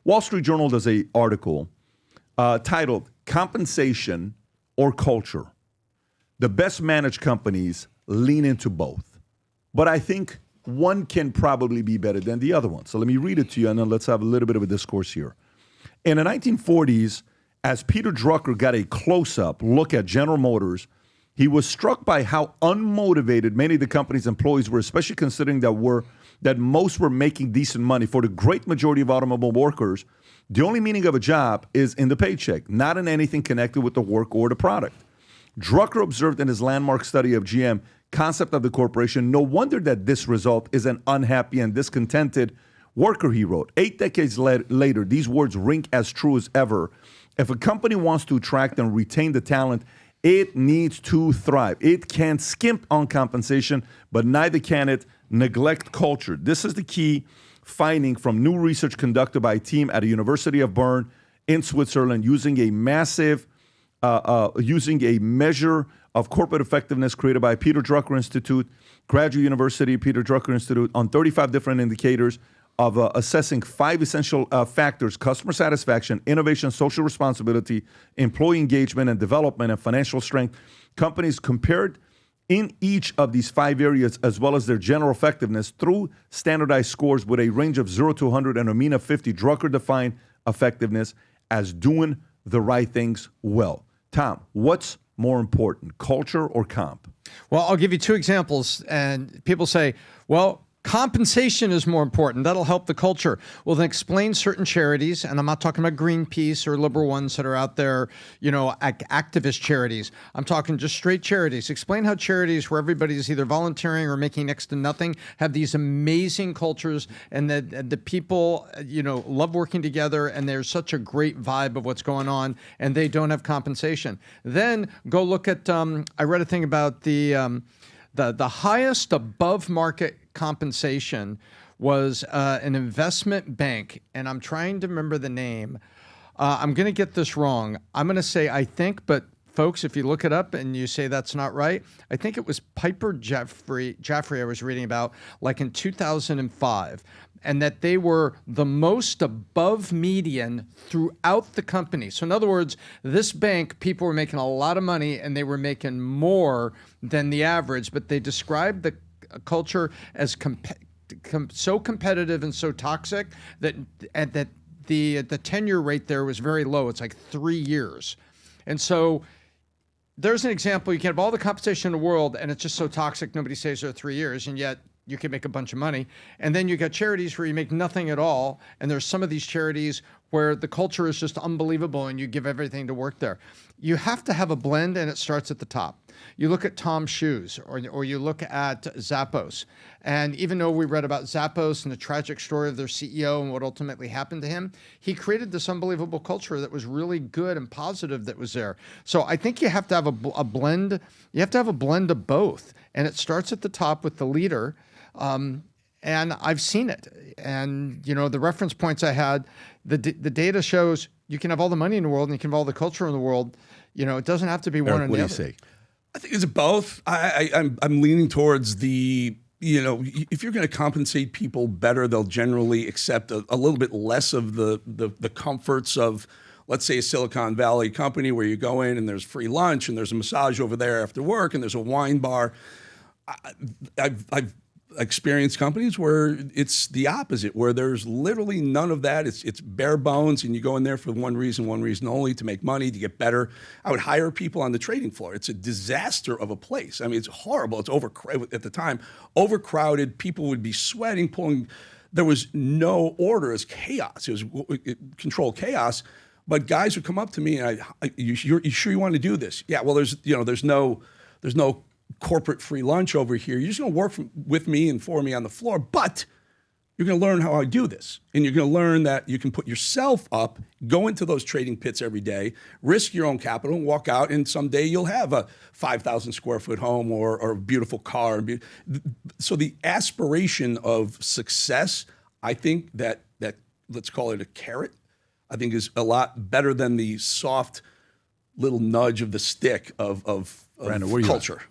Wall Street Journal does an article titled Compensation or Culture. The best managed companies lean into both. But I think one can probably be better than the other one. So let me read it to you, and then let's have a little bit of a discourse here. In the 1940s, as Peter Drucker got a close-up look at General Motors, he was struck by how unmotivated many of the company's employees were, especially considering that most were making decent money. For the great majority of automobile workers, the only meaning of a job is in the paycheck, not in anything connected with the work or the product. Drucker observed in his landmark study of GM concept of the corporation, no wonder that this result is an unhappy and discontented worker, he wrote. 8 decades later, these words ring as true as ever. If a company wants to attract and retain the talent, it needs to thrive. It can't skimp on compensation, but neither can it neglect culture. This is the key finding from new research conducted by a team at the University of Bern in Switzerland using a measure of corporate effectiveness created by Peter Drucker Institute, Graduate University, Peter Drucker Institute, on 35 different indicators of assessing 5 essential factors: customer satisfaction, innovation, social responsibility, employee engagement and development, and financial strength. Companies compared in each of these 5 areas, as well as their general effectiveness, through standardized scores with a range of 0 to 100 and a mean of 50. Drucker defined effectiveness as doing the right things well. Tom, what's more important, culture or comp? Well, I'll give you 2 examples, and people say, well, compensation is more important. That'll help the culture. Well, then explain certain charities, and I'm not talking about Greenpeace or liberal ones that are out there, activist charities. I'm talking just straight charities. Explain how charities where everybody's either volunteering or making next to nothing have these amazing cultures, and that the people, love working together, and there's such a great vibe of what's going on, and they don't have compensation. Then go look at, I read a thing about the highest above market compensation was an investment bank, and I'm trying to remember the name. I'm going to get this wrong. I'm going to say I think, but folks, if you look it up and you say that's not right, I think it was Piper Jaffray I was reading about, like in 2005, and that they were the most above median throughout the company. So in other words, this bank, people were making a lot of money and they were making more than the average, but they described the culture as so competitive and so toxic that the tenure rate there was very low. It's like 3 years. And so there's an example. You can have all the compensation in the world and it's just so toxic nobody stays there 3 years, and yet you can make a bunch of money. And then you got charities where you make nothing at all, and there's some of these charities where the culture is just unbelievable and you give everything to work there. You have to have a blend, and it starts at the top. You look at Tom's Shoes, or you look at Zappos. And even though we read about Zappos and the tragic story of their CEO and what ultimately happened to him, he created this unbelievable culture that was really good and positive that was there. So I think you have to have a blend. You have to have a blend of both. And it starts at the top with the leader. And I've seen it. And, the reference points I had, the data shows you can have all the money in the world and you can have all the culture in the world. It doesn't have to be one or the other. What do you say? I think it's both. I'm leaning towards the, if you're going to compensate people better, they'll generally accept a little bit less of the comforts of, let's say, a Silicon Valley company where you go in and there's free lunch and there's a massage over there after work and there's a wine bar. I've experienced companies where it's the opposite, where there's literally none of that. It's bare bones, and you go in there for one reason only, to make money, to get better. I would hire people on the trading floor. It's a disaster of a place. I mean, it's horrible. It's overcrowded at the time. Overcrowded. People would be sweating, pulling. There was no order. It was chaos. It was controlled chaos. But guys would come up to me and you sure you want to do this? Yeah. Well, there's no corporate free lunch over here. You're just going to work with me and for me on the floor, but you're going to learn how I do this. And you're going to learn that you can put yourself up, go into those trading pits every day, risk your own capital, and walk out, and someday you'll have a 5,000 square foot home or a beautiful car. So the aspiration of success, I think that let's call it a carrot, I think is a lot better than the soft little nudge of the stick of Brandon, where culture.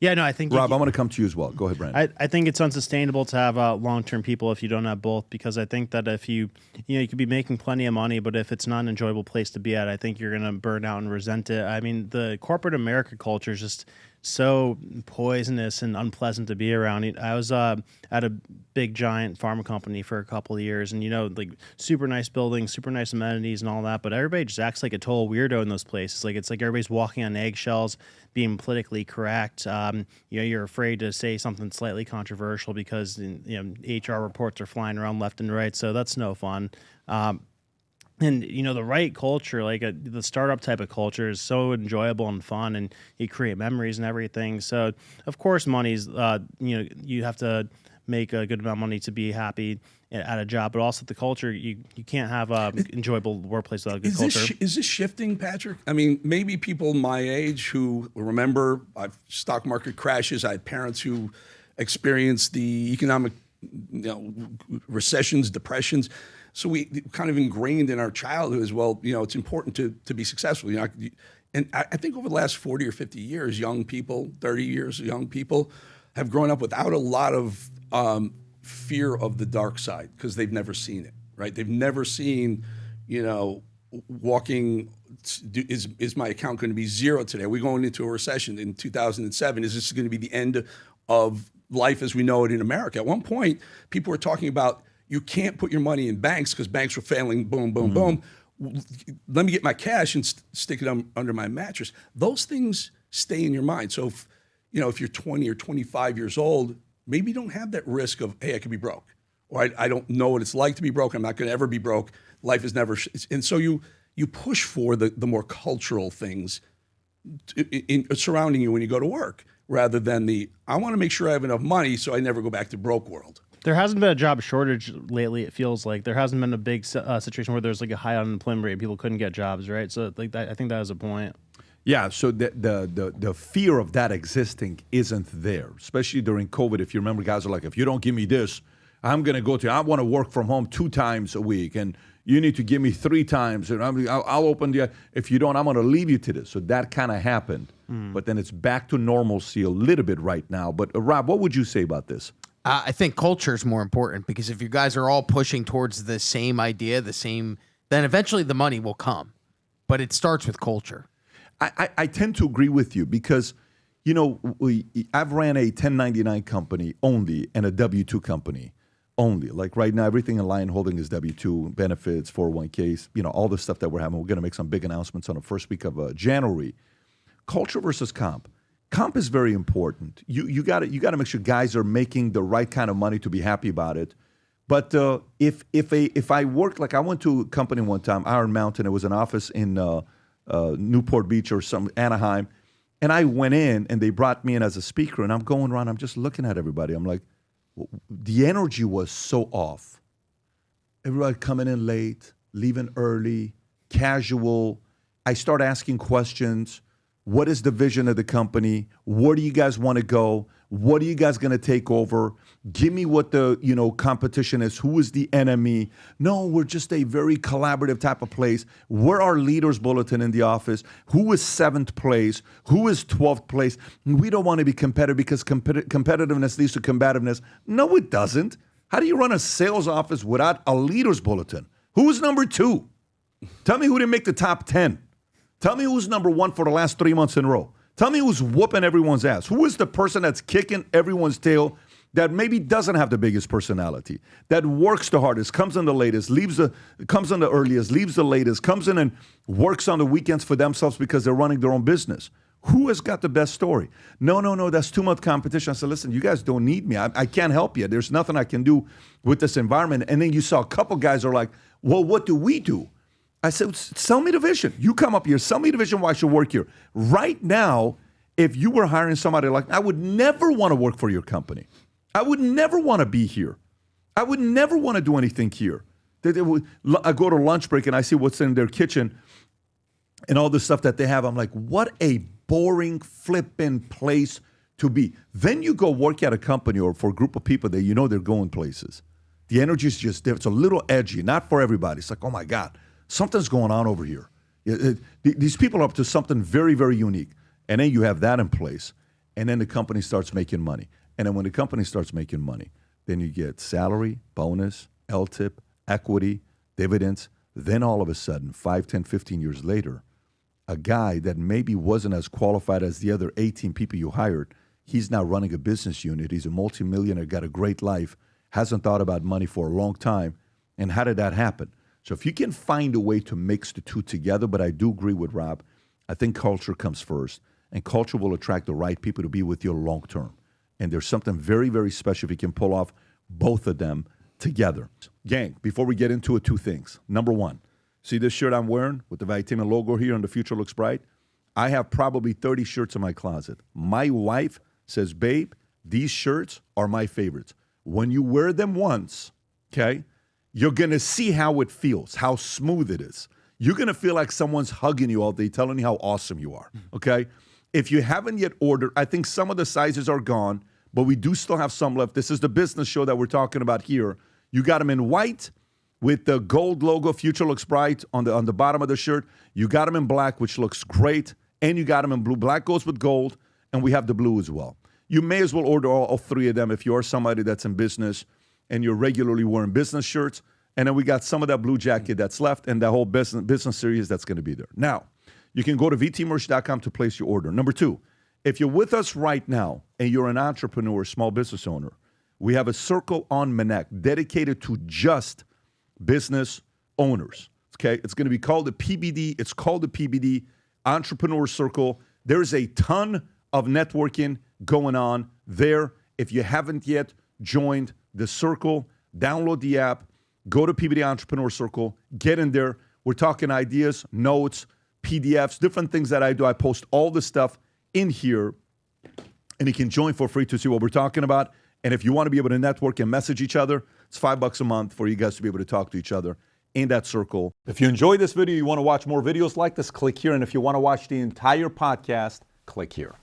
Yeah, no, I think Rob, I'm going to come to you as well. Go ahead, Brandon. I think it's unsustainable to have long-term people if you don't have both, because I think that if you could be making plenty of money, but if it's not an enjoyable place to be at, I think you're going to burn out and resent it. I mean, the corporate America culture is just so poisonous and unpleasant to be around. I was at a big giant pharma company for a couple of years, and like super nice buildings, super nice amenities and all that, but everybody just acts like a total weirdo in those places. Like, it's like everybody's walking on eggshells, being politically correct. You're afraid to say something slightly controversial because HR reports are flying around left and right, so that's no fun. And the right culture, like the startup type of culture, is so enjoyable and fun, and you create memories and everything. So, of course, money's you have to make a good amount of money to be happy at a job, but also the culture. You can't have an enjoyable workplace without a good culture. Is this shifting, Patrick? I mean, maybe people my age who remember stock market crashes. I had parents who experienced the economic recessions, depressions. So we kind of ingrained in our childhood as well, it's important to be successful. And I think over the last 40 or 50 years, young people, 30 years, young people have grown up without a lot of fear of the dark side because they've never seen it, right? They've never seen, walking, is my account going to be zero today? Are we going into a recession in 2007? Is this going to be the end of life as we know it in America? At one point, people were talking about, you can't put your money in banks because banks were failing, boom, boom, boom. Let me get my cash and stick it under my mattress. Those things stay in your mind. So if you're 20 or 25 years old, maybe you don't have that risk of, hey, I could be broke. Or I don't know what it's like to be broke. I'm not going to ever be broke. Life is never. And so you push for the more cultural things surrounding you when you go to work, rather than I want to make sure I have enough money so I never go back to broke world. There hasn't been a job shortage lately, it feels like. There hasn't been a big situation where there's like a high unemployment rate and people couldn't get jobs, right? So like that, I think that is a point. Yeah, so the fear of that existing isn't there, especially during COVID. If you remember, guys are like, if you don't give me this, I want to work from home 2 times a week, and you need to give me 3 times, and I'll open if you don't, I'm going to leave you to this. So that kind of happened, but then it's back to normalcy a little bit right now. But Rob, what would you say about this? I think culture is more important, because if you guys are all pushing towards the same idea, then eventually the money will come. But it starts with culture. I tend to agree with you because, I've ran a 1099 company only and a W-2 company only. Like right now, everything in Lion Holding is W-2, benefits, 401ks, all the stuff that we're having. We're going to make some big announcements on the first week of January. Culture versus comp. Comp is very important. You got to make sure guys are making the right kind of money to be happy about it. But if I work, like I went to a company one time, Iron Mountain. It was an office in Newport Beach or Anaheim, and I went in and they brought me in as a speaker, and I'm going around. I'm just looking at everybody. I'm like, the energy was so off. Everybody coming in late, leaving early, casual. I start asking questions. What is the vision of the company? Where do you guys want to go? What are you guys going to take over? Give me what the competition is. Who is the enemy? No, we're just a very collaborative type of place. We're our leaders bulletin in the office. Who is 7th place? Who is 12th place? We don't want to be competitive because competitiveness leads to combativeness. No, it doesn't. How do you run a sales office without a leaders bulletin? Who is number 2? Tell me who didn't make the top 10. Tell me who's number 1 for the last 3 months in a row. Tell me who's whooping everyone's ass. Who is the person that's kicking everyone's tail that maybe doesn't have the biggest personality, that works the hardest, comes in the latest, comes in the earliest, leaves the latest, comes in and works on the weekends for themselves because they're running their own business? Who has got the best story? No, that's too much competition. I said, listen, you guys don't need me. I can't help you. There's nothing I can do with this environment. And then you saw a couple guys are like, well, what do we do? I said, sell me the vision. You come up here, sell me the vision why I should work here. Right now, if you were hiring somebody like, I would never want to work for your company. I would never want to be here. I would never want to do anything here. I go to lunch break and I see what's in their kitchen and all the stuff that they have. I'm like, what a boring, flipping place to be. Then you go work at a company or for a group of people that they're going places. The energy is just there. It's a little edgy, not for everybody. It's like, oh my God. Something's going on over here. These people are up to something very, very unique. And then you have that in place. and then the company starts making money. And then when the company starts making money, then you get salary, bonus, LTIP, equity, dividends. Then all of a sudden, 5, 10, 15 years later, a guy that maybe wasn't as qualified as the other 18 people you hired, he's now running a business unit. He's a multimillionaire, got a great life, hasn't thought about money for a long time. And how did that happen? So if you can find a way to mix the two together, but I do agree with Rob, I think culture comes first, and culture will attract the right people to be with you long term. And there's something very, very special if you can pull off both of them together. Gang, before we get into it, two things. Number one, see this shirt I'm wearing with the Valuetainment logo here and the future looks bright? I have probably 30 shirts in my closet. My wife says, babe, these shirts are my favorites. When you wear them once, okay, you're going to see how it feels, how smooth it is. You're going to feel like someone's hugging you all day, telling you how awesome you are, okay? If you haven't yet ordered, I think some of the sizes are gone, but we do still have some left. This is the business show that we're talking about here. You got them in white with the gold logo, Future Looks Bright, on the bottom of the shirt. You got them in black, which looks great, and you got them in blue. Black goes with gold, and we have the blue as well. You may as well order all three of them if you are somebody that's in business and you're regularly wearing business shirts. And then we got some of that blue jacket that's left and that whole business series that's going to be there. Now, you can go to vtmerch.com to place your order. Number two, if you're with us right now and you're an entrepreneur, small business owner, we have a circle on Manek dedicated to just business owners. Okay, it's going to be called the PBD. It's called the PBD Entrepreneur Circle. There's a ton of networking going on there. If you haven't yet joined the circle, download the app, go to PBD Entrepreneur Circle, get in there. We're talking ideas, notes, PDFs, different things that I do. I post all the stuff in here, and you can join for free to see what we're talking about. And if you want to be able to network and message each other, it's $5 a month for you guys to be able to talk to each other in that circle. If you enjoyed this video, you want to watch more videos like this, click here. And if you want to watch the entire podcast, click here.